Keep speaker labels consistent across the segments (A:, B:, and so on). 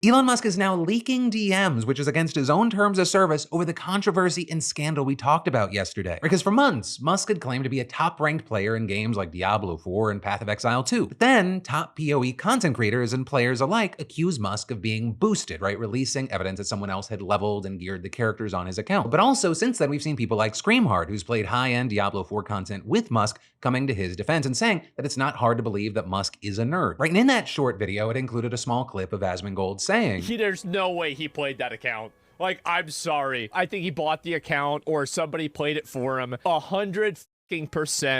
A: Elon Musk is now leaking DMs, which is against his own terms of service, over the controversy and scandal we talked about yesterday. Because for months, Musk had claimed to be a top-ranked player in games like Diablo 4 and Path of Exile 2. But then, top PoE content creators and players alike accused Musk of being boosted, right? Releasing evidence that someone else had leveled and geared the characters on his account. But also, since then, we've seen people like Screamhard, who's played high-end Diablo 4 content with Musk, coming to his defense and saying that it's not hard to believe that Musk is a nerd. Right, and in that short video, it included a small clip of Asmongold saying,
B: there's no way he played that account. Like, I'm sorry. I think he bought the account or somebody played it for him. 100%.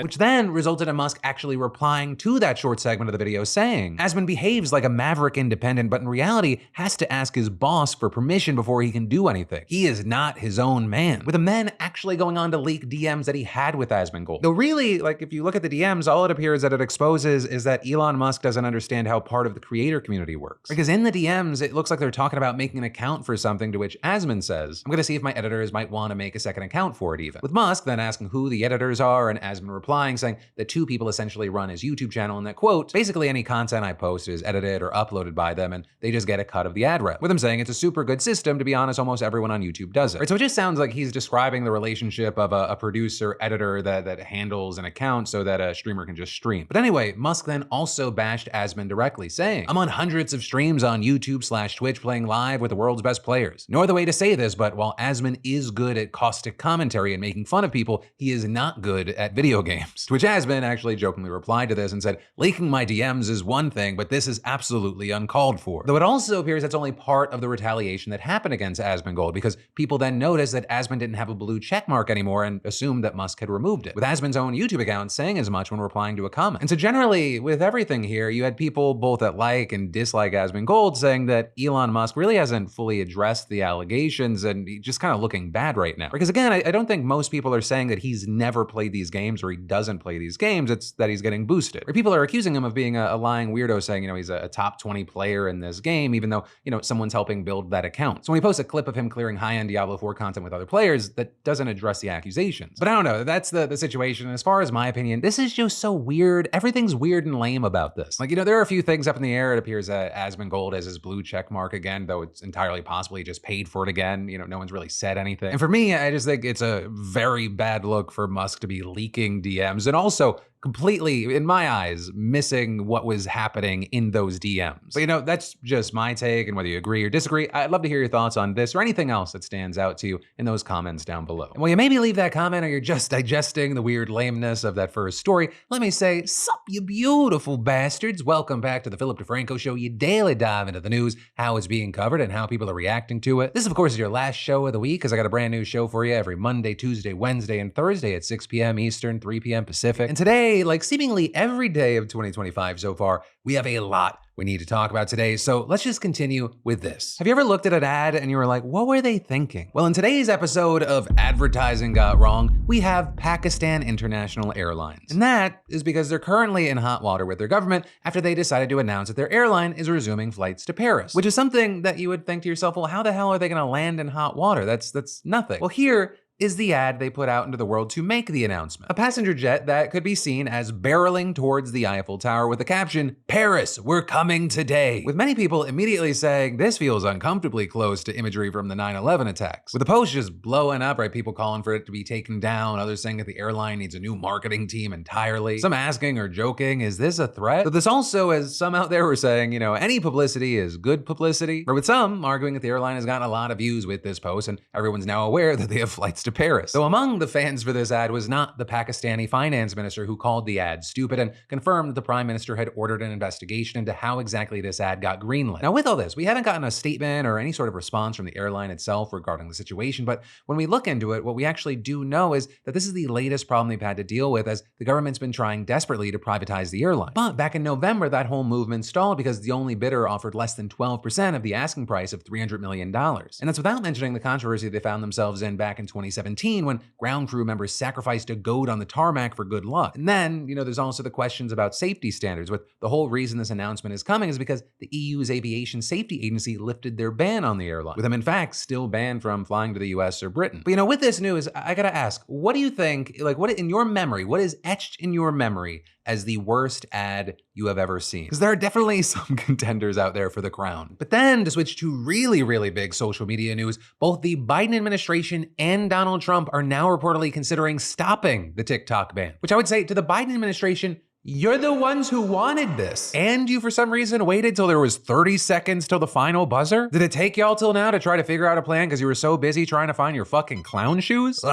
A: Which then resulted in Musk actually replying to that short segment of the video saying, Asmon behaves like a maverick independent, but in reality has to ask his boss for permission before he can do anything. He is not his own man. With him then actually going on to leak DMs that he had with Asmongold. Though really, like if you look at the DMs, all it appears that it exposes is that Elon Musk doesn't understand how part of the creator community works. Because in the DMs, it looks like they're talking about making an account for something, to which Asmon says, I'm gonna see if my editors might want to make a second account for it even. With Musk then asking who the editors are, and Asmon replying saying that two people essentially run his YouTube channel and that, quote, basically any content I post is edited or uploaded by them and they just get a cut of the ad rep. With him saying it's a super good system, to be honest, almost everyone on YouTube does it. Right, so it just sounds like he's describing the relationship of a producer, editor that handles an account so that a streamer can just stream. But anyway, Musk then also bashed Asmon directly, saying, I'm on hundreds of streams on YouTube/Twitch playing live with the world's best players. No other way to say this, but while Asmon is good at caustic commentary and making fun of people, he is not good at video games. To which Asmon actually jokingly replied to this and said, leaking my DMs is one thing, but this is absolutely uncalled for. Though it also appears that's only part of the retaliation that happened against Asmongold, because people then noticed that Asmon didn't have a blue checkmark anymore and assumed that Musk had removed it, with Asmon's own YouTube account saying as much when replying to a comment. And so generally, with everything here, you had people both that like and dislike Asmongold saying that Elon Musk really hasn't fully addressed the allegations and he's just kind of looking bad right now. Because again, I don't think most people are saying that he's never played these games or he doesn't play these games, it's that he's getting boosted. Or people are accusing him of being a lying weirdo, saying, he's a top 20 player in this game, even though, someone's helping build that account. So when he posts a clip of him clearing high-end Diablo 4 content with other players, that doesn't address the accusations. But I don't know, that's the situation. And as far as my opinion, this is just so weird. Everything's weird and lame about this. Like, there are a few things up in the air. It appears that Asmongold has his blue check mark again, though it's entirely possible he just paid for it again. No one's really said anything. And for me, I just think it's a very bad look for Musk to be leaking DMs and also completely, in my eyes, missing what was happening in those DMs. But that's just my take, and whether you agree or disagree, I'd love to hear your thoughts on this or anything else that stands out to you in those comments down below. And while you maybe leave that comment or you're just digesting the weird lameness of that first story, let me say, sup you beautiful bastards. Welcome back to the Philip DeFranco Show, your daily dive into the news, how it's being covered and how people are reacting to it. This, of course, is your last show of the week, because I got a brand new show for you every Monday, Tuesday, Wednesday, and Thursday at 6 p.m. Eastern, 3 p.m. Pacific. And today, like seemingly every day of 2025 so far, we have a lot we need to talk about today, so let's just continue with this. Have you ever looked at an ad and you were like, what were they thinking? Well, in today's episode of Advertising Got Wrong, we have Pakistan International Airlines. And that is because they're currently in hot water with their government after they decided to announce that their airline is resuming flights to Paris, which is something that you would think to yourself, well, how the hell are they gonna land in hot water? That's nothing. Well, here is the ad they put out into the world to make the announcement. A passenger jet that could be seen as barreling towards the Eiffel Tower with the caption, Paris, we're coming today. With many people immediately saying, this feels uncomfortably close to imagery from the 9/11 attacks. With the post just blowing up, right? People calling for it to be taken down, others saying that the airline needs a new marketing team entirely. Some asking or joking, is this a threat? But this also, as some out there were saying, any publicity is good publicity. Or with some arguing that the airline has gotten a lot of views with this post and everyone's now aware that they have flights to Paris. Though among the fans for this ad was not the Pakistani finance minister who called the ad stupid and confirmed that the prime minister had ordered an investigation into how exactly this ad got greenlit. Now with all this, we haven't gotten a statement or any sort of response from the airline itself regarding the situation, but when we look into it, what we actually do know is that this is the latest problem they've had to deal with, as the government's been trying desperately to privatize the airline. But back in November, that whole movement stalled because the only bidder offered less than 12% of the asking price of $300 million. And that's without mentioning the controversy they found themselves in back in 2017 when ground crew members sacrificed a goat on the tarmac for good luck. And then, there's also the questions about safety standards, with the whole reason this announcement is coming is because the EU's Aviation Safety Agency lifted their ban on the airline, with them in fact still banned from flying to the US or Britain. But with this news, I gotta ask, what do you think, what in your memory, what is etched in your memory as the worst ad you have ever seen. Because there are definitely some contenders out there for the crown. But then to switch to really, really big social media news, both the Biden administration and Donald Trump are now reportedly considering stopping the TikTok ban, which I would say to the Biden administration, you're the ones who wanted this. And you, for some reason, waited till there was 30 seconds till the final buzzer? Did it take y'all till now to try to figure out a plan because you were so busy trying to find your fucking clown shoes?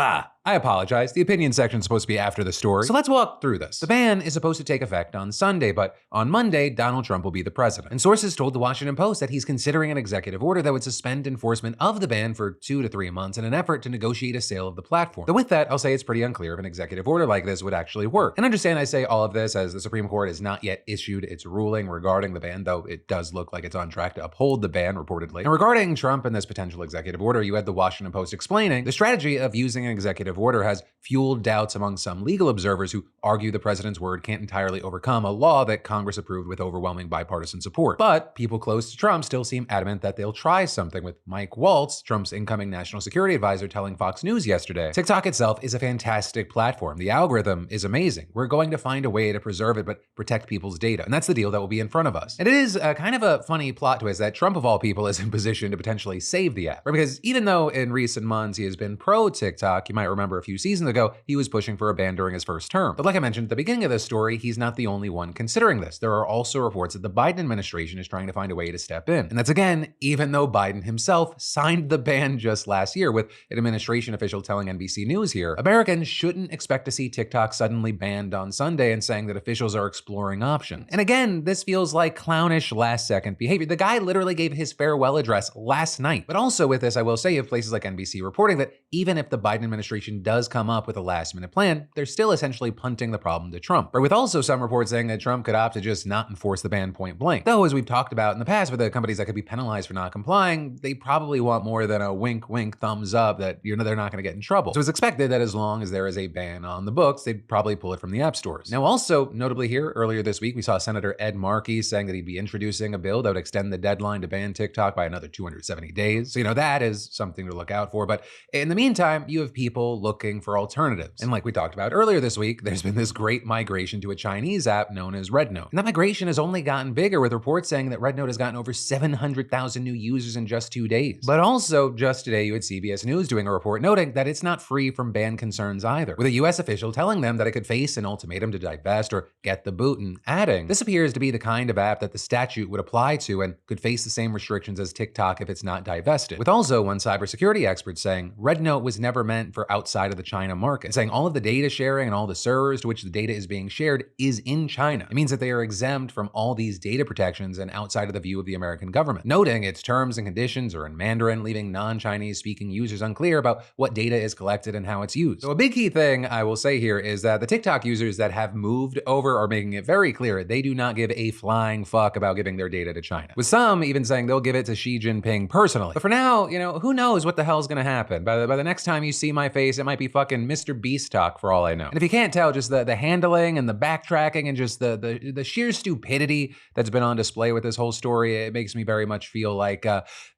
A: I apologize. The opinion section is supposed to be after the story. So let's walk through this. The ban is supposed to take effect on Sunday, but on Monday, Donald Trump will be the president. And sources told the Washington Post that he's considering an executive order that would suspend enforcement of the ban for 2 to 3 months in an effort to negotiate a sale of the platform. Though with that, I'll say it's pretty unclear if an executive order like this would actually work. And understand I say all of this as the Supreme Court has not yet issued its ruling regarding the ban, though it does look like it's on track to uphold the ban, reportedly. And regarding Trump and this potential executive order, you had the Washington Post explaining the strategy of using an executive order has fueled doubts among some legal observers who argue the president's word can't entirely overcome a law that Congress approved with overwhelming bipartisan support. But people close to Trump still seem adamant that they'll try something, with Mike Waltz, Trump's incoming national security advisor, telling Fox News yesterday, TikTok itself is a fantastic platform. The algorithm is amazing. We're going to find a way to preserve it but protect people's data. And that's the deal that will be in front of us. And it is kind of a funny plot twist that Trump, of all people, is in position to potentially save the app. Right? Because even though in recent months he has been pro TikTok, you might remember a few seasons ago, he was pushing for a ban during his first term. But like I mentioned at the beginning of this story, he's not the only one considering this. There are also reports that the Biden administration is trying to find a way to step in. And that's again, even though Biden himself signed the ban just last year, with an administration official telling NBC News here, Americans shouldn't expect to see TikTok suddenly banned on Sunday, and saying that officials are exploring options. And again, this feels like clownish last-second behavior. The guy literally gave his farewell address last night. But also with this, I will say, you have places like NBC reporting that even if the Biden administration does come up with a last-minute plan, they're still essentially punting the problem to Trump. But with also some reports saying that Trump could opt to just not enforce the ban point blank. Though, as we've talked about in the past, with the companies that could be penalized for not complying, they probably want more than a wink, wink, thumbs up that they're not going to get in trouble. So it's expected that as long as there is a ban on the books, they'd probably pull it from the app stores. Now, also notably here, earlier this week, we saw Senator Ed Markey saying that he'd be introducing a bill that would extend the deadline to ban TikTok by another 270 days. So, that is something to look out for. But in the meantime, you have people looking for alternatives. And like we talked about earlier this week, there's been this great migration to a Chinese app known as Rednote. And that migration has only gotten bigger, with reports saying that Rednote has gotten over 700,000 new users in just 2 days. But also, just today, you had CBS News doing a report noting that it's not free from ban concerns either, with a US official telling them that it could face an ultimatum to divest or get the boot, and adding, this appears to be the kind of app that the statute would apply to and could face the same restrictions as TikTok if it's not divested. With also one cybersecurity expert saying Rednote was never meant for outside of the China market, saying all of the data sharing and all the servers to which the data is being shared is in China. It means that they are exempt from all these data protections and outside of the view of the American government, noting its terms and conditions are in Mandarin, leaving non-Chinese speaking users unclear about what data is collected and how it's used. So a big key thing I will say here is that the TikTok users that have moved over are making it very clear they do not give a flying fuck about giving their data to China, with some even saying they'll give it to Xi Jinping personally. But for now, who knows what the hell's gonna happen. By the next time you see my face, it might be fucking Mr. Beast talk for all I know. And if you can't tell, just the handling and the backtracking and just the sheer stupidity that's been on display with this whole story, it makes me very much feel like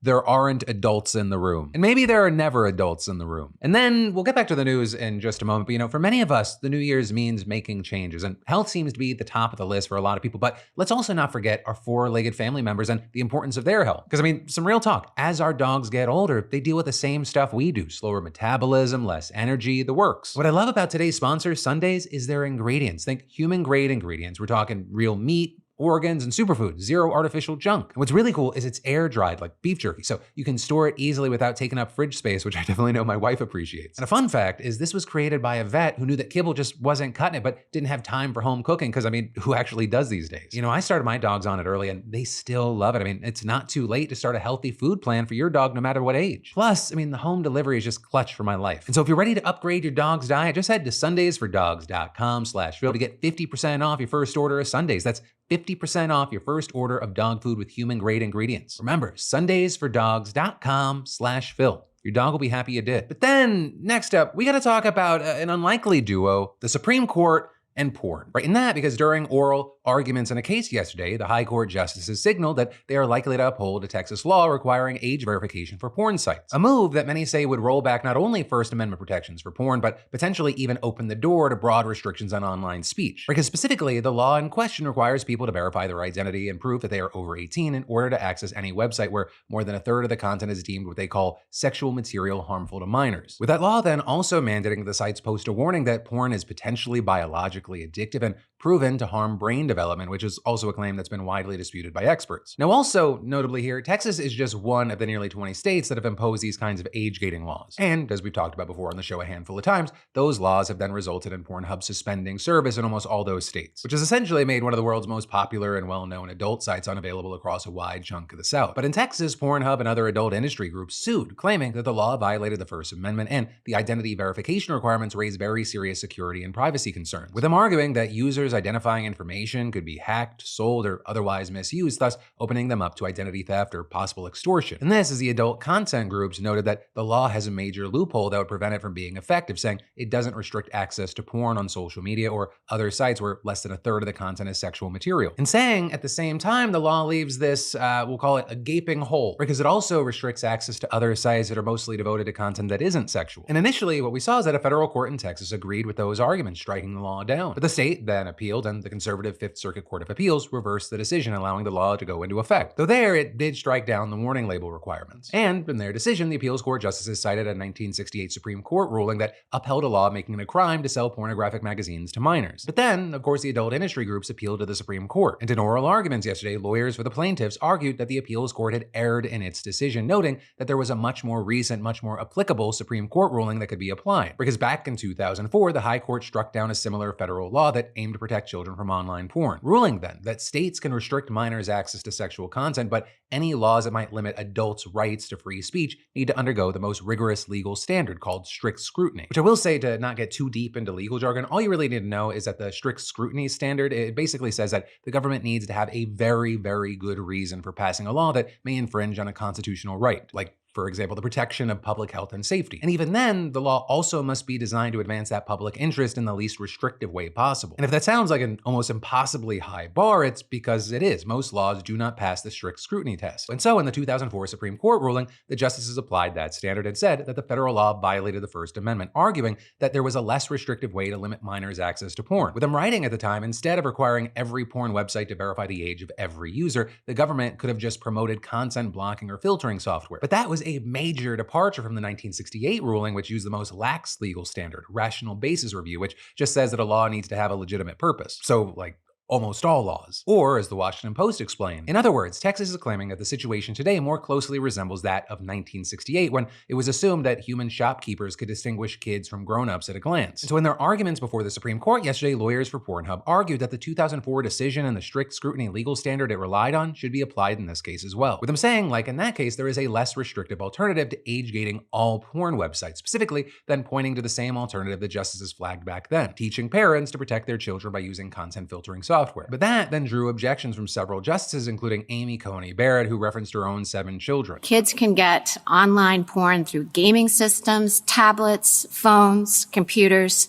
A: there aren't adults in the room. And maybe there are never adults in the room. And then we'll get back to the news in just a moment, but for many of us, the New Year's means making changes, and health seems to be at the top of the list for a lot of people. But let's also not forget our four-legged family members and the importance of their health. Because some real talk, as our dogs get older, they deal with the same stuff we do: slower metabolism, less energy, the works. What I love about today's sponsor, Sundays, is their ingredients. Think human-grade ingredients. We're talking real meat, organs, and superfoods, zero artificial junk. And what's really cool is it's air dried like beef jerky, so you can store it easily without taking up fridge space, which I definitely know my wife appreciates. And a fun fact is this was created by a vet who knew that kibble just wasn't cutting it, but didn't have time for home cooking, because who actually does these days? I started my dogs on it early and they still love it. It's not too late to start a healthy food plan for your dog no matter what age. Plus, the home delivery is just clutch for my life. And so if you're ready to upgrade your dog's diet, just head to sundaysfordogs.com/Phil to get 50% off your first order of Sundays. That's 50% off your first order of dog food with human-grade ingredients. Remember, sundaysfordogs.com/Phil. Your dog will be happy you did. But then, next up, we gotta talk about an unlikely duo, the Supreme Court and porn. Right in that, because during oral arguments in a case yesterday, the High Court justices signaled that they are likely to uphold a Texas law requiring age verification for porn sites. A move that many say would roll back not only First Amendment protections for porn, but potentially even open the door to broad restrictions on online speech. Because specifically, the law in question requires people to verify their identity and prove that they are over 18 in order to access any website where more than a third of the content is deemed what they call sexual material harmful to minors. With that law then also mandating the sites post a warning that porn is potentially biologically addictive and proven to harm brain development, which is also a claim that's been widely disputed by experts. Now also, notably here, Texas is just one of the nearly 20 states that have imposed these kinds of age gating laws. And as we've talked about before on the show a handful of times, those laws have then resulted in Pornhub suspending service in almost all those states, which has essentially made one of the world's most popular and well-known adult sites unavailable across a wide chunk of the South. But in Texas, Pornhub and other adult industry groups sued, claiming that the law violated the First Amendment and the identity verification requirements raise very serious security and privacy concerns, with them arguing that users' identifying information could be hacked, sold, or otherwise misused, thus opening them up to identity theft or possible extortion. And this, as the adult content groups noted that the law has a major loophole that would prevent it from being effective, saying it doesn't restrict access to porn on social media or other sites where less than a third of the content is sexual material. And saying at the same time, the law leaves this, we'll call it a gaping hole, because it also restricts access to other sites that are mostly devoted to content that isn't sexual. And initially, what we saw is that a federal court in Texas agreed with those arguments, striking the law down. But the state then appealed, and the conservative Fifth Circuit Court of Appeals reversed the decision, allowing the law to go into effect. Though there, it did strike down the warning label requirements. And in their decision, the appeals court justices cited a 1968 Supreme Court ruling that upheld a law making it a crime to sell pornographic magazines to minors. But then, of course, the adult industry groups appealed to the Supreme Court. And in oral arguments yesterday, lawyers for the plaintiffs argued that the appeals court had erred in its decision, noting that there was a much more recent, much more applicable Supreme Court ruling that could be applied. Because back in 2004, the High Court struck down a similar federal law that aimed to protect children from online porn, ruling then that states can restrict minors' access to sexual content, but any laws that might limit adults' rights to free speech need to undergo the most rigorous legal standard called strict scrutiny. Which I will say, to not get too deep into legal jargon, all you really need to know is that the strict scrutiny standard, it basically says that the government needs to have a very, very good reason for passing a law that may infringe on a constitutional right, like for example, the protection of public health and safety. And even then, the law also must be designed to advance that public interest in the least restrictive way possible. And if that sounds like an almost impossibly high bar, it's because it is. Most laws do not pass the strict scrutiny test. And so in the 2004 Supreme Court ruling, the justices applied that standard and said that the federal law violated the First Amendment, arguing that there was a less restrictive way to limit minors' access to porn. With them writing at the time, instead of requiring every porn website to verify the age of every user, the government could have just promoted content blocking or filtering software. But that was a major departure from the 1968 ruling, which used the most lax legal standard, rational basis review, which just says that a law needs to have a legitimate purpose. So, like, almost all laws. Or, as the Washington Post explained, in other words, Texas is claiming that the situation today more closely resembles that of 1968, when it was assumed that human shopkeepers could distinguish kids from grown-ups at a glance. And so in their arguments before the Supreme Court yesterday, lawyers for Pornhub argued that the 2004 decision and the strict scrutiny legal standard it relied on should be applied in this case as well. With them saying, like in that case, there is a less restrictive alternative to age-gating all porn websites, specifically then pointing to the same alternative the justices flagged back then, teaching parents to protect their children by using content filtering software. But that then drew objections from several justices, including Amy Coney Barrett, who referenced her own 7 children.
C: Kids can get online porn through gaming systems, tablets, phones, computers.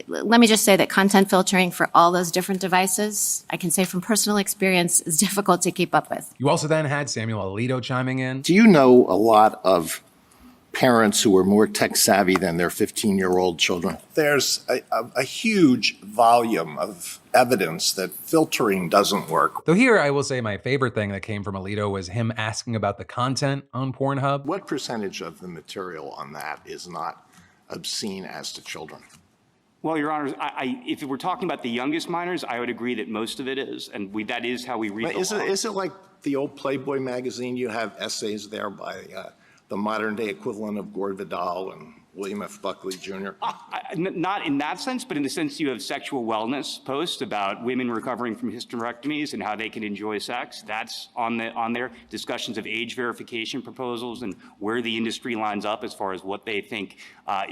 C: Let me just say that content filtering for all those different devices, I can say from personal experience, is difficult to keep up with.
A: You also then had Samuel Alito chiming in.
D: Do you know a lot of parents who are more tech savvy than their 15-year-old children?
E: There's a huge volume of evidence that filtering doesn't work.
A: Though here, I will say my favorite thing that came from Alito was him asking about the content on Pornhub.
D: What percentage of the material on that is not obscene as to children?
F: Well, Your Honors, if we're talking about the youngest minors, I would agree that most of it is, and that is how we read the law.
E: Is it like the old Playboy magazine? You have essays there by the modern-day equivalent of Gore Vidal and William F. Buckley Jr.?
F: Not in that sense, but in the sense you have sexual wellness posts about women recovering from hysterectomies and how they can enjoy sex. That's on there. Discussions of age verification proposals and where the industry lines up as far as what they think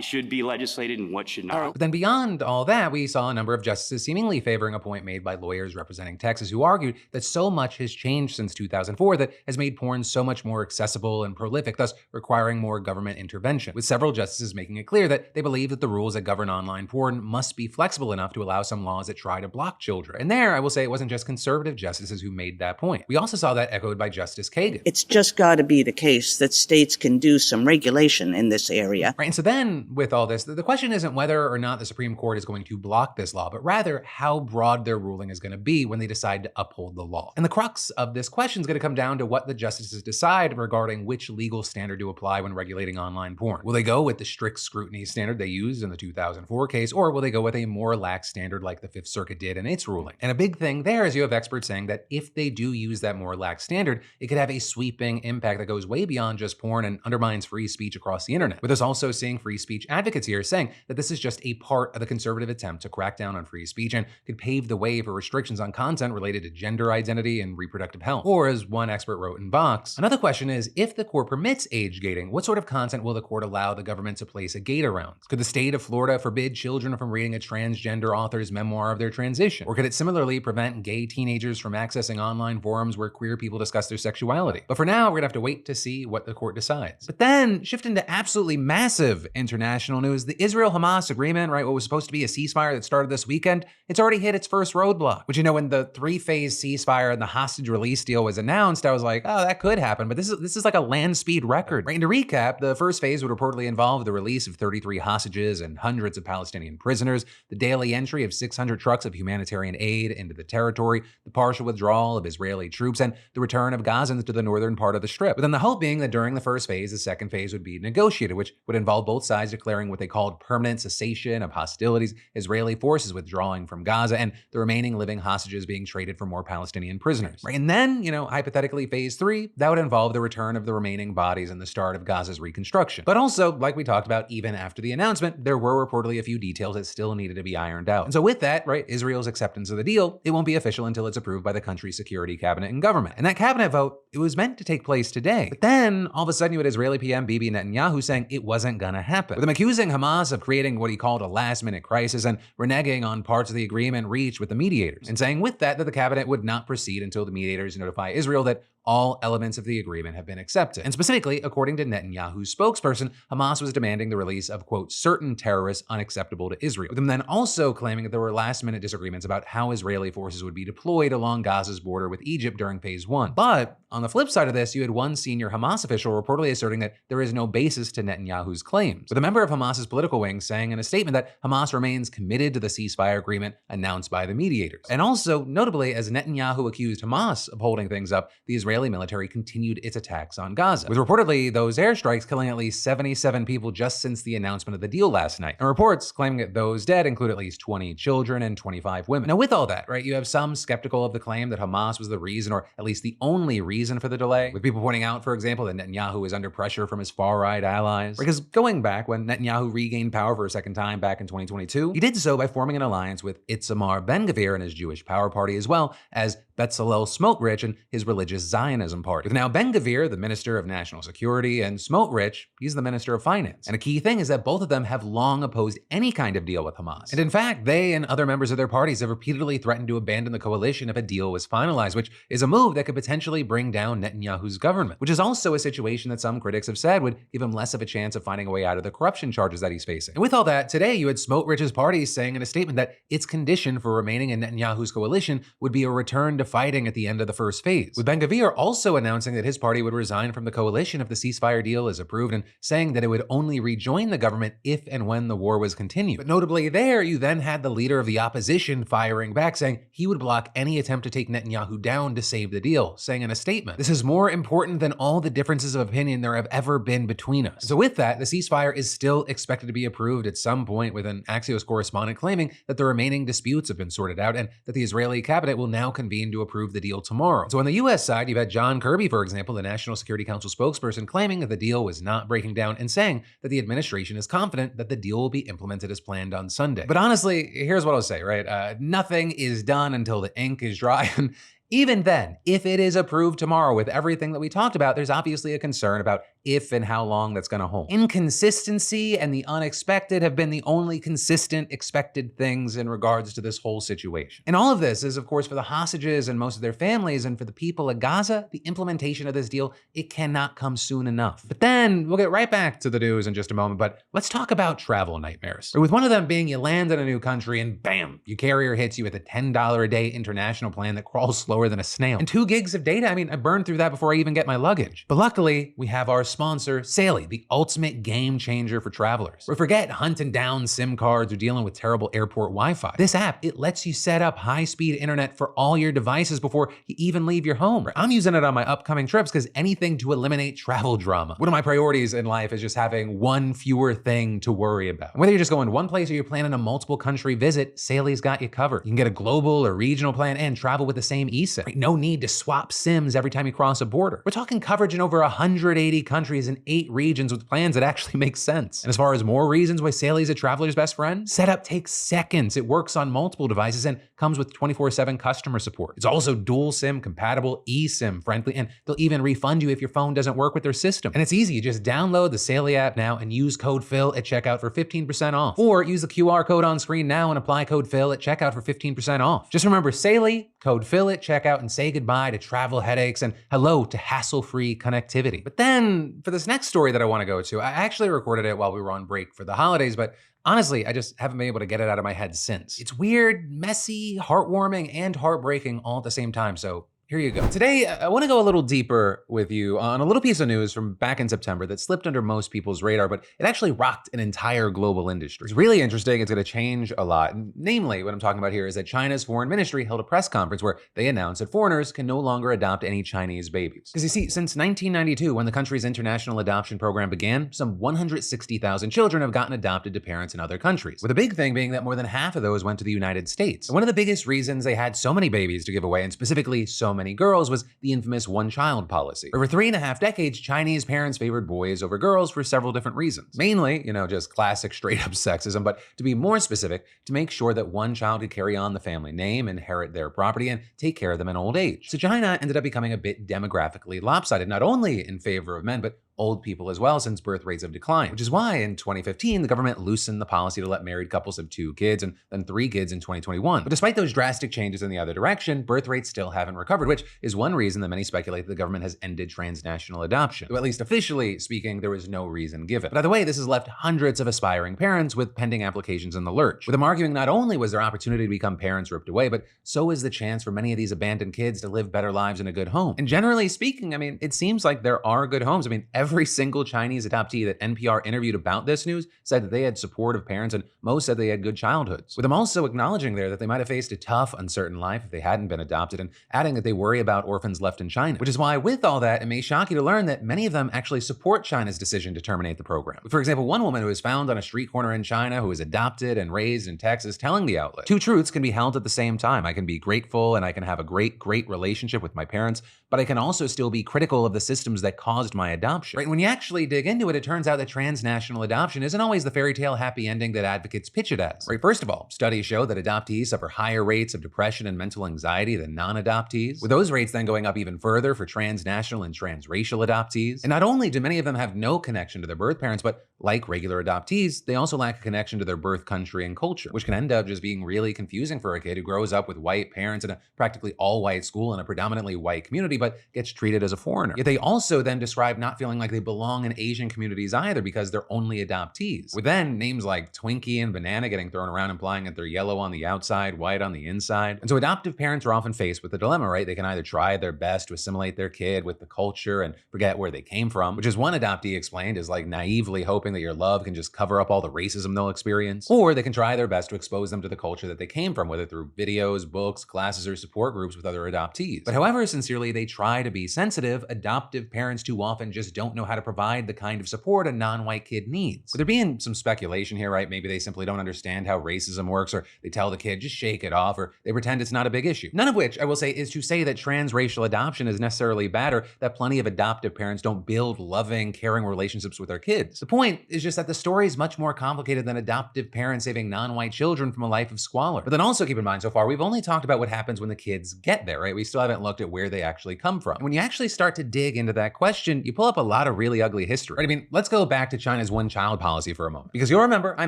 F: should be legislated and what should not.
A: But then beyond all that, we saw a number of justices seemingly favoring a point made by lawyers representing Texas who argued that so much has changed since 2004 that has made porn so much more accessible and prolific, thus requiring more government intervention, with several justices justices making it clear that they believe that the rules that govern online porn must be flexible enough to allow some laws that try to block children. And there, I will say, it wasn't just conservative justices who made that point. We also saw that echoed by Justice Kagan.
G: It's just got to be the case that states can do some regulation in this area.
A: Right, and so then, with all this, the question isn't whether or not the Supreme Court is going to block this law, but rather how broad their ruling is going to be when they decide to uphold the law. And the crux of this question is going to come down to what the justices decide regarding which legal standard to apply when regulating online porn. Will they go with the strict scrutiny standard they used in the 2004 case, or will they go with a more lax standard like the Fifth Circuit did in its ruling? And a big thing there is you have experts saying that if they do use that more lax standard, it could have a sweeping impact that goes way beyond just porn and undermines free speech across the internet. With us also seeing free speech advocates here saying that this is just a part of the conservative attempt to crack down on free speech and could pave the way for restrictions on content related to gender identity and reproductive health. Or as one expert wrote in Vox, another question is, if the court permits age gating, what sort of content will the court allow the government to place a gate around? Could the state of Florida forbid children from reading a transgender author's memoir of their transition? Or could it similarly prevent gay teenagers from accessing online forums where queer people discuss their sexuality? But for now, we're gonna have to wait to see what the court decides. But then, shifting to absolutely massive international news, the Israel-Hamas agreement, right, what was supposed to be a ceasefire that started this weekend, it's already hit its first roadblock. Which, when the three-phase ceasefire and the hostage release deal was announced, I was like, oh, that could happen, but this is like a land speed record. Right, and to recap, the first phase would reportedly involve the release of 33 hostages and hundreds of Palestinian prisoners, the daily entry of 600 trucks of humanitarian aid into the territory, the partial withdrawal of Israeli troops, and the return of Gazans to the northern part of the Strip. But then the hope being that during the first phase, the second phase would be negotiated, which would involve both sides declaring what they called permanent cessation of hostilities, Israeli forces withdrawing from Gaza, and the remaining living hostages being traded for more Palestinian prisoners. Right, and then, hypothetically, phase 3, that would involve the return of the remaining bodies and the start of Gaza's reconstruction. But also, like we talked about, even after the announcement, there were reportedly a few details that still needed to be ironed out. And so with that, right, Israel's acceptance of the deal, it won't be official until it's approved by the country's security cabinet and government. And that cabinet vote, it was meant to take place today. But then, all of a sudden, you had Israeli PM Bibi Netanyahu saying it wasn't gonna happen, with him accusing Hamas of creating what he called a last-minute crisis and reneging on parts of the agreement reached with the mediators, and saying with that the cabinet would not proceed until the mediators notify Israel that all elements of the agreement have been accepted. And specifically, according to Netanyahu's spokesperson, Hamas was demanding the release of, quote, certain terrorists unacceptable to Israel, with them then also claiming that there were last-minute disagreements about how Israeli forces would be deployed along Gaza's border with Egypt during phase 1. But on the flip side of this, you had one senior Hamas official reportedly asserting that there is no basis to Netanyahu's claims, with a member of Hamas's political wing saying in a statement that Hamas remains committed to the ceasefire agreement announced by the mediators. And also, notably, as Netanyahu accused Hamas of holding things up, the Israeli military continued its attacks on Gaza, with reportedly those airstrikes killing at least 77 people just since the announcement of the deal last night. And reports claiming that those dead include at least 20 children and 25 women. Now, with all that, right, you have some skeptical of the claim that Hamas was the reason, or at least the only reason for the delay, with people pointing out, for example, that Netanyahu is under pressure from his far-right allies. Because going back, when Netanyahu regained power for a second time back in 2022, he did so by forming an alliance with Itamar Ben-Gvir and his Jewish Power Party, as well as Bezalel Smotrich and his religious Zionism party. With now Ben-Gvir, the Minister of National Security, and Smotrich, he's the Minister of Finance. And a key thing is that both of them have long opposed any kind of deal with Hamas. And in fact, they and other members of their parties have repeatedly threatened to abandon the coalition if a deal was finalized, which is a move that could potentially bring down Netanyahu's government, which is also a situation that some critics have said would give him less of a chance of finding a way out of the corruption charges that he's facing. And with all that, today you had Smotrich's party saying in a statement that its condition for remaining in Netanyahu's coalition would be a return to fighting at the end of the first phase, with Ben-Gvir also announcing that his party would resign from the coalition if the ceasefire deal is approved, and saying that it would only rejoin the government if and when the war was continued. But notably there, you then had the leader of the opposition firing back, saying he would block any attempt to take Netanyahu down to save the deal, saying in a statement, "This is more important than all the differences of opinion there have ever been between us." So with that, the ceasefire is still expected to be approved at some point, with an Axios correspondent claiming that the remaining disputes have been sorted out and that the Israeli cabinet will now convene to approve the deal tomorrow. So on the US side, you've had John Kirby, for example, the National Security Council spokesperson, claiming that the deal was not breaking down and saying that the administration is confident that the deal will be implemented as planned on Sunday. But honestly, here's what I'll say, right? Nothing is done until the ink is dry. And even then, if it is approved tomorrow with everything that we talked about, there's obviously a concern about if and how long that's gonna hold. Inconsistency and the unexpected have been the only consistent expected things in regards to this whole situation. And all of this is, of course, for the hostages and most of their families, and for the people of Gaza, the implementation of this deal, it cannot come soon enough. But then we'll get right back to the news in just a moment, but let's talk about travel nightmares. With one of them being you land in a new country and bam, your carrier hits you with a $10 a day international plan that crawls slower than a snail. And 2 gigs of data, I mean, I burned through that before I even get my luggage. But luckily, we have our sponsor, Saily, the ultimate game changer for travelers. Or forget hunting down SIM cards or dealing with terrible airport Wi-Fi. This app, it lets you set up high-speed internet for all your devices before you even leave your home. I'm using it on my upcoming trips because anything to eliminate travel drama. One of my priorities in life is just having one fewer thing to worry about. Whether you're just going one place or you're planning a multiple country visit, Saily's got you covered. You can get a global or regional plan and travel with the same eSIM. No need to swap SIMs every time you cross a border. We're talking coverage in over 180 countries and 8 regions with plans that actually make sense. And as far as more reasons why Saily's a traveler's best friend, setup takes seconds. It works on multiple devices and comes with 24/7 customer support. It's also dual SIM compatible, eSIM friendly, and they'll even refund you if your phone doesn't work with their system. And it's easy. You just download the Saily app now and use code Phil at checkout for 15% off. Or use the QR code on screen now and apply code Phil at checkout for 15% off. Just remember Saily, code Phil at checkout, and say goodbye to travel headaches and hello to hassle-free connectivity. But then for this next story that I want to go to, I actually recorded it while we were on break for the holidays, but honestly, I just haven't been able to get it out of my head since. It's weird, messy, heartwarming, and heartbreaking all at the same time, so here you go. Today, I want to go a little deeper with you on a little piece of news from back in September that slipped under most people's radar, but it actually rocked an entire global industry. It's really interesting. It's going to change a lot. Namely, what I'm talking about here is that China's foreign ministry held a press conference where they announced that foreigners can no longer adopt any Chinese babies. Because you see, since 1992, when the country's international adoption program began, some 160,000 children have gotten adopted to parents in other countries. With a big thing being that more than half of those went to the United States. And one of the biggest reasons they had so many babies to give away, and specifically so many girls, was the infamous one-child policy. Over 3.5 decades, Chinese parents favored boys over girls for several different reasons. Mainly, just classic straight-up sexism, but to be more specific, to make sure that one child could carry on the family name, inherit their property, and take care of them in old age. So China ended up becoming a bit demographically lopsided, not only in favor of men, but old people as well, since birth rates have declined. Which is why in 2015, the government loosened the policy to let married couples have 2 kids and then 3 kids in 2021. But despite those drastic changes in the other direction, birth rates still haven't recovered, which is one reason that many speculate that the government has ended transnational adoption. Though at least officially speaking, there was no reason given. But either way, this has left hundreds of aspiring parents with pending applications in the lurch. With them arguing not only was their opportunity to become parents ripped away, but so is the chance for many of these abandoned kids to live better lives in a good home. And generally speaking, it seems like there are good homes. Every single Chinese adoptee that NPR interviewed about this news said that they had supportive parents, and most said they had good childhoods. With them also acknowledging there that they might have faced a tough, uncertain life if they hadn't been adopted, and adding that they worry about orphans left in China. Which is why, with all that, it may shock you to learn that many of them actually support China's decision to terminate the program. For example, one woman who was found on a street corner in China who was adopted and raised in Texas telling the outlet, 2 truths can be held at the same time. I can be grateful and I can have a great relationship with my parents, but I can also still be critical of the systems that caused my adoption. Right? When you actually dig into it, it turns out that transnational adoption isn't always the fairy tale happy ending that advocates pitch it as. Right? First of all, studies show that adoptees suffer higher rates of depression and mental anxiety than non-adoptees, with those rates then going up even further for transnational and transracial adoptees. And not only do many of them have no connection to their birth parents, but like regular adoptees, they also lack a connection to their birth country and culture, which can end up just being really confusing for a kid who grows up with white parents in a practically all-white school in a predominantly white community, but gets treated as a foreigner. Yet they also then describe not feeling like they belong in Asian communities either because they're only adoptees. With then names like Twinkie and Banana getting thrown around, implying that they're yellow on the outside, white on the inside. And so adoptive parents are often faced with a dilemma, right? They can either try their best to assimilate their kid with the culture and forget where they came from, which is one adoptee explained is like naively hoping that your love can just cover up all the racism they'll experience. Or they can try their best to expose them to the culture that they came from, whether through videos, books, classes, or support groups with other adoptees. But however sincerely they try to be sensitive, adoptive parents too often just don't know how to provide the kind of support a non-white kid needs. So there being some speculation here, right? Maybe they simply don't understand how racism works, or they tell the kid, just shake it off, or they pretend it's not a big issue. None of which, I will say, is to say that transracial adoption is necessarily bad, or that plenty of adoptive parents don't build loving, caring relationships with their kids. The point is just that the story is much more complicated than adoptive parents saving non-white children from a life of squalor. But then also keep in mind, so far, we've only talked about what happens when the kids get there, right? We still haven't looked at where they actually come from. And when you actually start to dig into that question, you pull up a lot of really ugly history. Right? I mean, let's go back to China's one-child policy for a moment. Because you'll remember I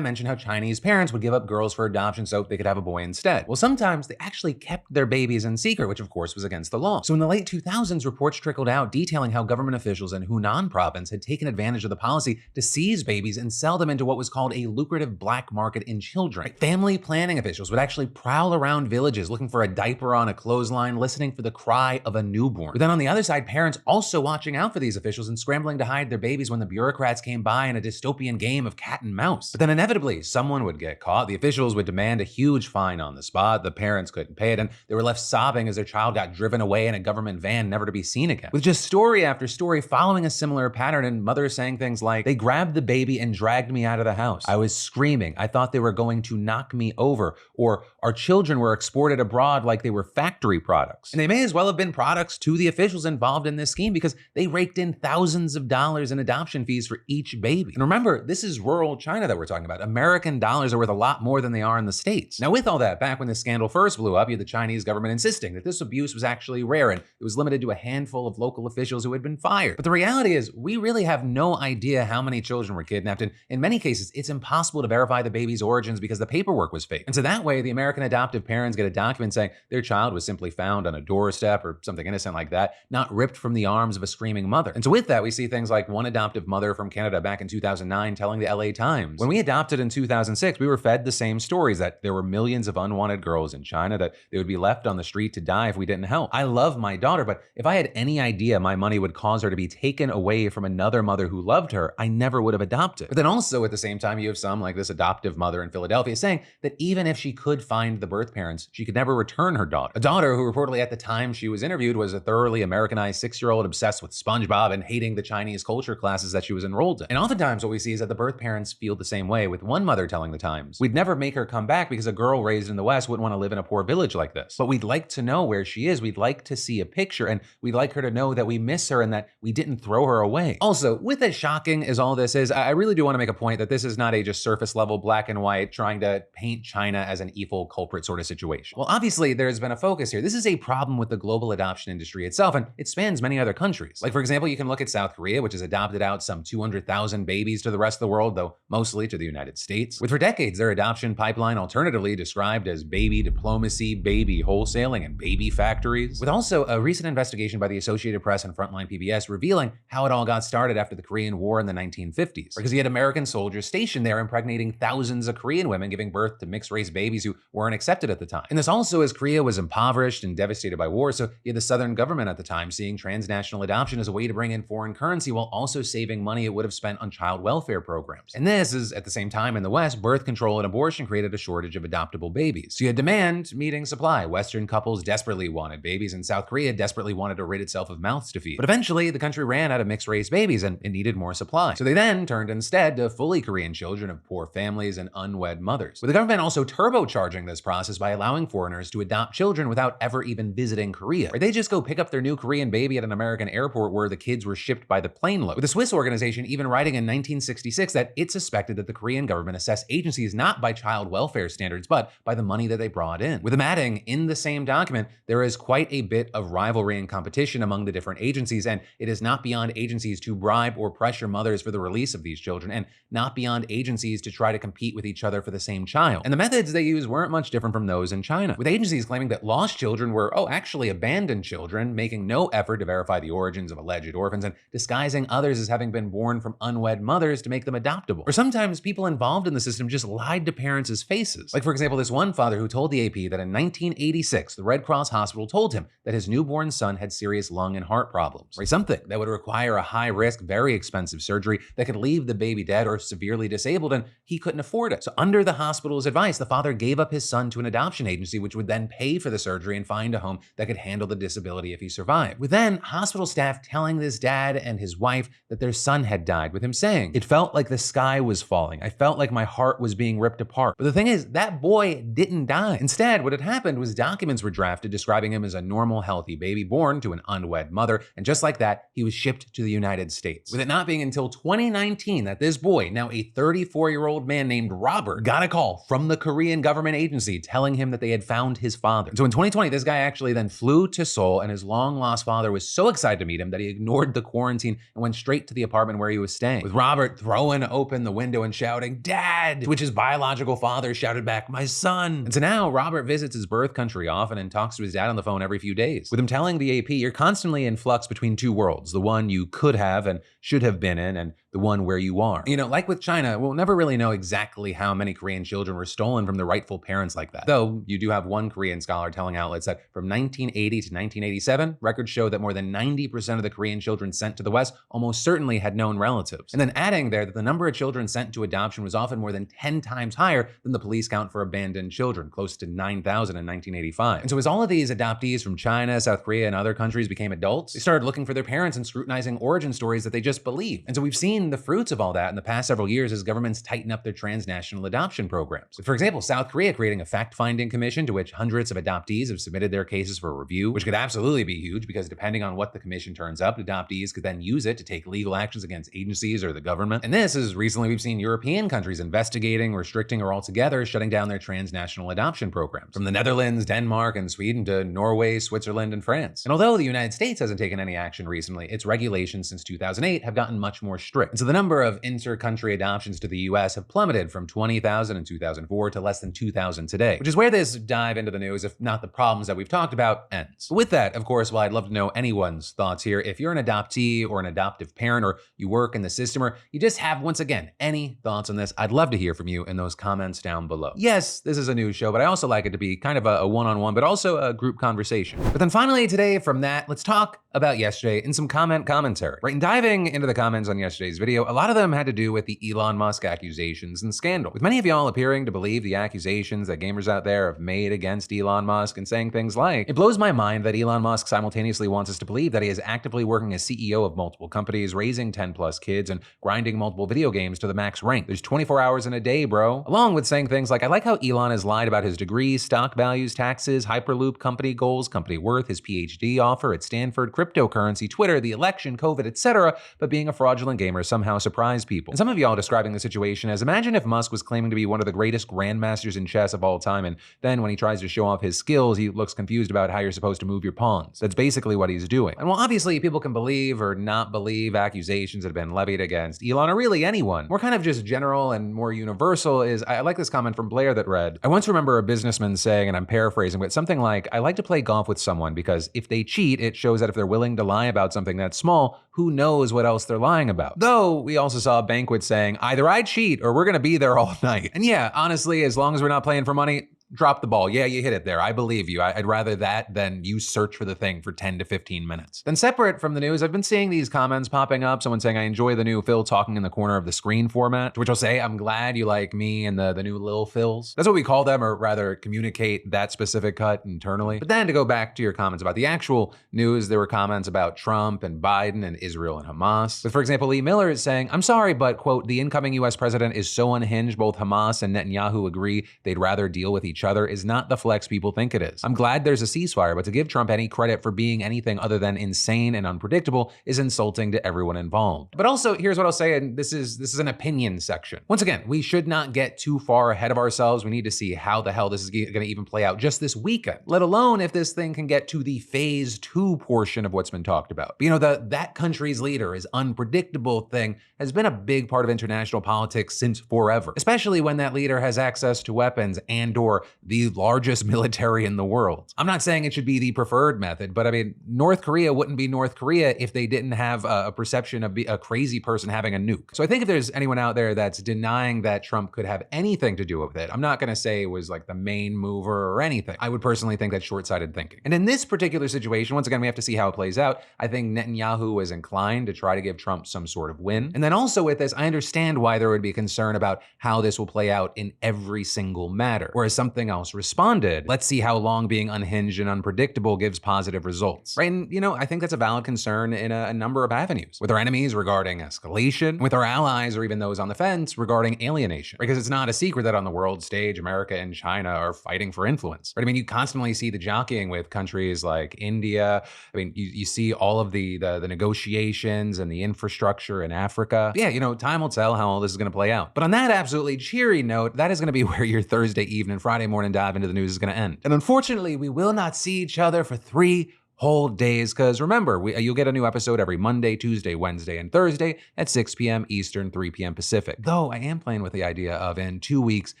A: mentioned how Chinese parents would give up girls for adoption so they could have a boy instead. Well, sometimes they actually kept their babies in secret, which of course was against the law. So in the late 2000s, reports trickled out detailing how government officials in Hunan province had taken advantage of the policy to seize babies and sell them into what was called a lucrative black market in children. Like, family planning officials would actually prowl around villages looking for a diaper on a clothesline, listening for the cry of a newborn. But then on the other side, parents also watching out for these officials and scrambling to hide their babies when the bureaucrats came by in a dystopian game of cat and mouse. But then inevitably, someone would get caught. The officials would demand a huge fine on the spot. The parents couldn't pay it, and they were left sobbing as their child got driven away in a government van, never to be seen again. With just story after story following a similar pattern, and mothers saying things like, "They grabbed the baby and dragged me out of the house. I was screaming. I thought they were going to knock me over." Or, "Our children were exported abroad like they were factory products." And they may as well have been products to the officials involved in this scheme because they raked in thousands of dollars in adoption fees for each baby. And remember, this is rural China that we're talking about. American dollars are worth a lot more than they are in the States. Now, with all that, back when this scandal first blew up, you had the Chinese government insisting that this abuse was actually rare and it was limited to a handful of local officials who had been fired. But the reality is, we really have no idea how many children were kidnapped, and in many cases, it's impossible to verify the baby's origins because the paperwork was fake. And so that way, the American adoptive parents get a document saying their child was simply found on a doorstep or something innocent like that, not ripped from the arms of a screaming mother. And so with that, we see things like one adoptive mother from Canada back in 2009 telling the LA Times, "When we adopted in 2006, we were fed the same stories, that there were millions of unwanted girls in China, that they would be left on the street to die if we didn't help. I love my daughter, but if I had any idea my money would cause her to be taken away from another mother who loved her, I never would have adopted." But then also at the same time, you have some like this adoptive mother in Philadelphia saying that even if she could find the birth parents, she could never return her daughter. A daughter who reportedly at the time she was interviewed was a thoroughly Americanized 6-year-old obsessed with SpongeBob and hating the Chinese culture classes that she was enrolled in. And oftentimes what we see is that the birth parents feel the same way, with one mother telling the Times, "We'd never make her come back because a girl raised in the West wouldn't want to live in a poor village like this. But we'd like to know where she is. We'd like to see a picture, and we'd like her to know that we miss her and that we didn't throw her away." Also, with as shocking as all this is, I really do want to make a point that this is not a just surface level black and white trying to paint China as an evil culprit sort of situation. Well, obviously there's been a focus here. This is a problem with the global adoption industry itself, and it spans many other countries. Like, for example, you can look at South Korea, which has adopted out some 200,000 babies to the rest of the world, though mostly to the United States, with for decades their adoption pipeline alternatively described as baby diplomacy, baby wholesaling, and baby factories. With also a recent investigation by the Associated Press and Frontline PBS revealing how it all got started after the Korean War in the 1950s. Because he had American soldiers stationed there impregnating thousands of Korean women, giving birth to mixed-race babies who weren't accepted at the time. And this also as Korea was impoverished and devastated by war, so you had the Southern government at the time seeing transnational adoption as a way to bring in foreign currency while also saving money it would have spent on child welfare programs. And this is at the same time in the West, birth control and abortion created a shortage of adoptable babies. So you had demand meeting supply. Western couples desperately wanted babies, and South Korea desperately wanted to rid itself of mouths to feed. But eventually, the country ran out of mixed-race babies and it needed more supply. So they then turned instead to fully Korean children of poor families and unwed mothers, with the government also turbocharging this process by allowing foreigners to adopt children without ever even visiting Korea. Where they just go pick up their new Korean baby at an American airport where the kids were shipped by the plane load. With the Swiss organization even writing in 1966 that it suspected that the Korean government assessed agencies not by child welfare standards, but by the money that they brought in. With them adding, in the same document, there is quite a bit of rivalry and competition among the different agencies, and it is not beyond agencies to bribe or pressure mothers for the release of these children, and not beyond agencies to try to compete with each other for the same child. And the methods they used weren't much different from those in China, with agencies claiming that lost children were, actually abandoned children, making no effort to verify the origins of alleged orphans, and disguising others as having been born from unwed mothers to make them adoptable. Or sometimes people involved in the system just lied to parents' faces. Like, for example, this one father who told the AP that in 1986, the Red Cross Hospital told him that his newborn son had serious lung and heart problems, right? Something that would require a high-risk, very expensive surgery that could leave the baby dead or severely disabled, and he couldn't afford it. So under the hospital's advice, the father gave up his son to an adoption agency, which would then pay for the surgery and find a home that could handle the disability if he survived. With then hospital staff telling this dad and his wife that their son had died, with him saying, "It felt like the sky was falling. I felt like my heart was being ripped apart." But the thing is, that boy didn't die. Instead, what had happened was documents were drafted describing him as a normal, healthy baby born to an unwed mother, and just like that, he was shipped to the United States. With it not being until 2019 that this boy, now a 34-year-old man named Robert, got a call from the Korean government agency telling him that they had found his father. So in 2020, this guy actually then flew to Seoul, and his long-lost father was so excited to meet him that he ignored the quarantine quarantine and went straight to the apartment where he was staying, with Robert throwing open the window and shouting, "Dad!" to which his biological father shouted back, "My son!" And so now Robert visits his birth country often and talks to his dad on the phone every few days, with him telling the AP, "You're constantly in flux between two worlds, the one you could have and should have been in, and the one where you are." You know, like with China, we'll never really know exactly how many Korean children were stolen from their rightful parents like that. Though you do have one Korean scholar telling outlets that from 1980 to 1987, records show that more than 90% of the Korean children sent to the West almost certainly had known relatives. And then adding there that the number of children sent to adoption was often more than 10 times higher than the police count for abandoned children, close to 9,000 in 1985. And so as all of these adoptees from China, South Korea, and other countries became adults, they started looking for their parents and scrutinizing origin stories that they just believed. And so we've seen the fruits of all that in the past several years as governments tighten up their transnational adoption programs. For example, South Korea creating a fact-finding commission to which hundreds of adoptees have submitted their cases for review, which could absolutely be huge because depending on what the commission turns up, adoptees could then use it to take legal actions against agencies or the government. And this is recently we've seen European countries investigating, restricting, or altogether shutting down their transnational adoption programs, from the Netherlands, Denmark, and Sweden to Norway, Switzerland, and France. And although the United States hasn't taken any action recently, its regulations since 2008 have gotten much more strict. And so the number of inter-country adoptions to the US have plummeted from 20,000 in 2004 to less than 2,000 today, which is where this dive into the news, if not the problems that we've talked about, ends. But with that, of course, while I'd love to know anyone's thoughts here, if you're an adoptee or an adoptive parent, or you work in the system, or you just have, once again, any thoughts on this, I'd love to hear from you in those comments down below. Yes, this is a news show, but I also like it to be kind of a one-on-one, but also a group conversation. But then finally today, from that, let's talk about yesterday in some commentary. Right, and diving into the comments on yesterday's video, a lot of them had to do with the Elon Musk accusations and scandal, with many of y'all appearing to believe the accusations that gamers out there have made against Elon Musk and saying things like, "It blows my mind that Elon Musk simultaneously wants us to believe that he is actively working as CEO of multiple companies, raising 10 plus kids, and grinding multiple video games to the max rank. There's 24 hours in a day, bro." Along with saying things like, "I like how Elon has lied about his degrees, stock values, taxes, Hyperloop, company goals, company worth, his PhD offer at Stanford, cryptocurrency, Twitter, the election, COVID, etc., but being a fraudulent gamer somehow surprised people." And some of y'all describing the situation as, imagine if Musk was claiming to be one of the greatest grandmasters in chess of all time, and then when he tries to show off his skills, he looks confused about how you're supposed to move your pawns. That's basically what he's doing. And while obviously people can believe or not believe accusations that have been levied against Elon, or really anyone, more kind of just general and more universal is, I like this comment from Blair that read, "I once remember a businessman saying, and I'm paraphrasing, but something like, I like to play golf with someone because if they cheat, it shows that if they're willing to lie about something that's small, who knows what else they're lying about." Though we also saw Banquet saying, "Either I cheat or we're gonna be there all night." And yeah, honestly, as long as we're not playing for money, drop the ball. Yeah, you hit it there. I believe you. I'd rather that than you search for the thing for 10 to 15 minutes. Then separate from the news, I've been seeing these comments popping up. Someone saying, "I enjoy the new Phil talking in the corner of the screen format," to which I'll say, "I'm glad you like me and the new Lil Phils." That's what we call them, or rather communicate that specific cut internally. But then to go back to your comments about the actual news, there were comments about Trump and Biden and Israel and Hamas. But for example, Lee Miller is saying, "I'm sorry, but quote, the incoming US president is so unhinged, both Hamas and Netanyahu agree they'd rather deal with each other is not the flex people think it is. I'm glad there's a ceasefire, but to give Trump any credit for being anything other than insane and unpredictable is insulting to everyone involved." But also, here's what I'll say, and this is an opinion section. Once again, we should not get too far ahead of ourselves. We need to see how the hell this is going to even play out just this weekend, let alone if this thing can get to the phase 2 portion of what's been talked about. But, you know, that country's leader is unpredictable thing has been a big part of international politics since forever, especially when that leader has access to weapons and or the largest military in the world. I'm not saying it should be the preferred method, but I mean, North Korea wouldn't be North Korea if they didn't have a perception of a crazy person having a nuke. So I think if there's anyone out there that's denying that Trump could have anything to do with it, I'm not gonna say it was like the main mover or anything. I would personally think that's short-sighted thinking. And in this particular situation, once again, we have to see how it plays out. I think Netanyahu was inclined to try to give Trump some sort of win. And then also with this, I understand why there would be concern about how this will play out in every single matter. Whereas something else responded, "Let's see how long being unhinged and unpredictable gives positive results." Right? And you know, I think that's a valid concern in a number of avenues. With our enemies regarding escalation, with our allies or even those on the fence regarding alienation. Because it's not a secret that on the world stage, America and China are fighting for influence. Right? I mean, you constantly see the jockeying with countries like India. I mean, you see all of the negotiations and the infrastructure in Africa. But yeah, you know, time will tell how all this is going to play out. But on that absolutely cheery note, that is going to be where your Thursday evening, Friday morning dive into the news is going to end. And unfortunately, we will not see each other for 3 whole days, because remember, you'll get a new episode every Monday, Tuesday, Wednesday, and Thursday at 6 p.m. Eastern, 3 p.m. Pacific. Though I am playing with the idea of, in 2 weeks,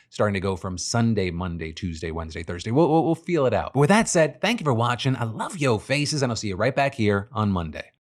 A: starting to go from Sunday, Monday, Tuesday, Wednesday, Thursday. We'll feel it out. But with that said, thank you for watching. I love yo faces, and I'll see you right back here on Monday.